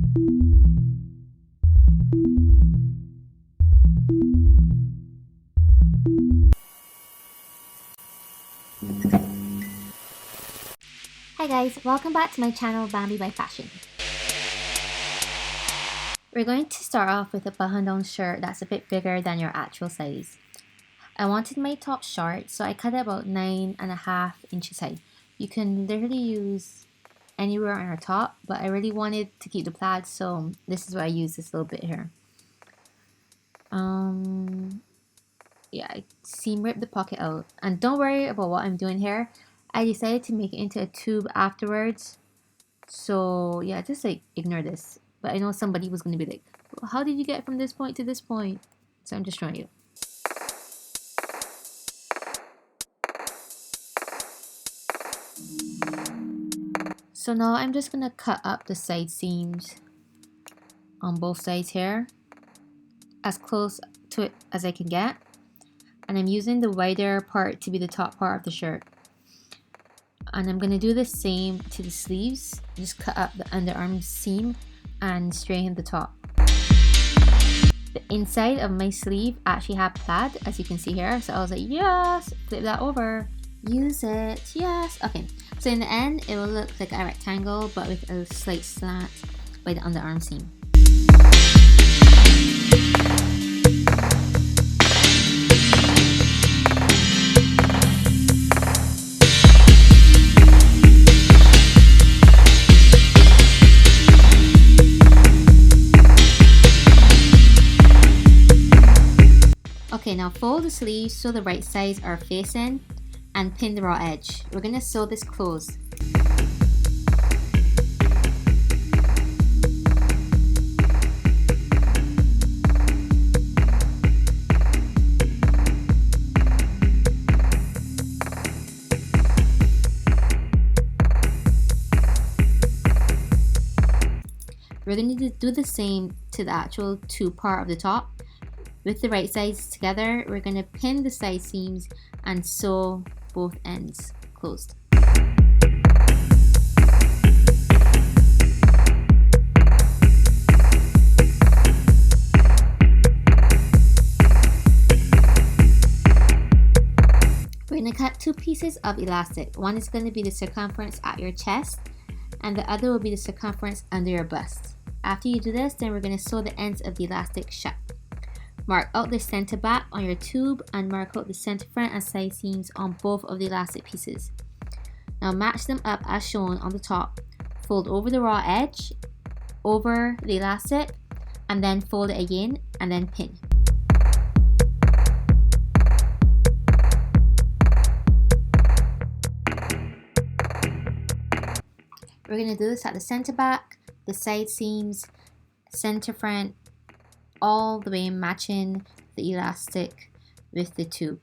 Hi guys, welcome back to my channel Bambi by Fashion. We're going to start off with a button-down shirt that's a bit bigger than your actual size. I wanted my top short, so I cut it about 9.5 inches high. You can literally use anywhere on your top, but I really wanted to keep the plaid, so this is why I use this little bit here. Yeah, I seam rip the pocket out, and don't worry about what I'm doing here. I decided to make it into a tube afterwards, so yeah, just like ignore this. But I know somebody was going to be like, well, how did you get from this point to this point? So I'm just showing you. So now I'm just going to cut up the side seams on both sides here, as close to it as I can get. And I'm using the wider part to be the top part of the shirt. And I'm going to do the same to the sleeves. Just cut up the underarm seam and straighten the top. The inside of my sleeve actually had plaid, as you can see here. So I was like, yes, flip that over. Use it, yes. Okay, so in the end, it will look like a rectangle, but with a slight slant by the underarm seam. Okay, now fold the sleeves so the right sides are facing and pin the raw edge. We're going to sew this closed. We're going to do the same to the actual tube part of the top. With the right sides together, we're going to pin the side seams and sew both ends closed. We're going to cut two pieces of elastic. One is going to be the circumference at your chest, and the other will be the circumference under your bust. After you do this, then we're going to sew the ends of the elastic shut. Mark out the center back on your tube and mark out the center front and side seams on both of the elastic pieces. Now match them up as shown on the top. Fold over the raw edge, over the elastic, and then fold it again and then pin. We're going to do this at the center back, the side seams, center front, all the way matching the elastic with the tube.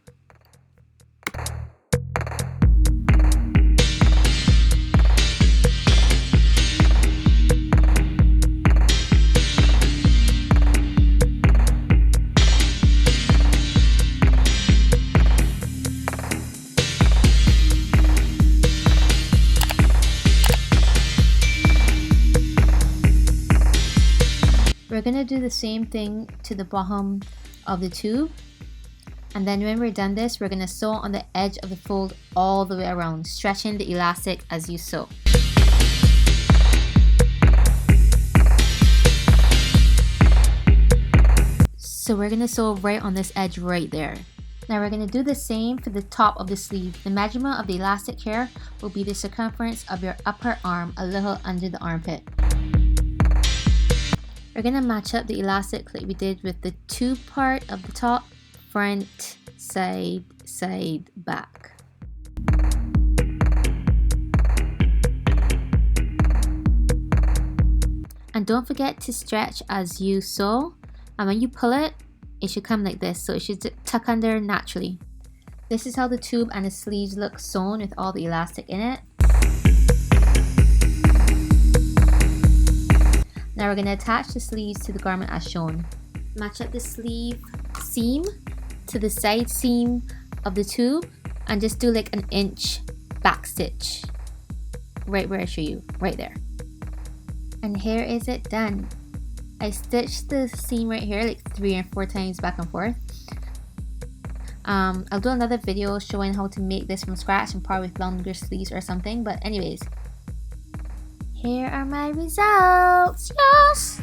We're going to do the same thing to the bottom of the tube, and then when we're done this, we're going to sew on the edge of the fold all the way around, stretching the elastic as you sew. So we're going to sew right on this edge right there. Now we're going to do the same for the top of the sleeve. The measurement of the elastic here will be the circumference of your upper arm, a little under the armpit. We're going to match up the elastic like we did with the tube part of the top, front, side, side, back. And don't forget to stretch as you sew, and when you pull it, it should come like this, so it should tuck under naturally. This is how the tube and the sleeves look sewn with all the elastic in it. Now we're going to attach the sleeves to the garment as shown. Match up the sleeve seam to the side seam of the tube and just do like an inch back stitch right where I show you, right there. And here is it done. I stitched the seam right here like 3 and 4 times back and forth. I'll do another video showing how to make this from scratch and probably with longer sleeves or something, but anyways, here are my results. Yes!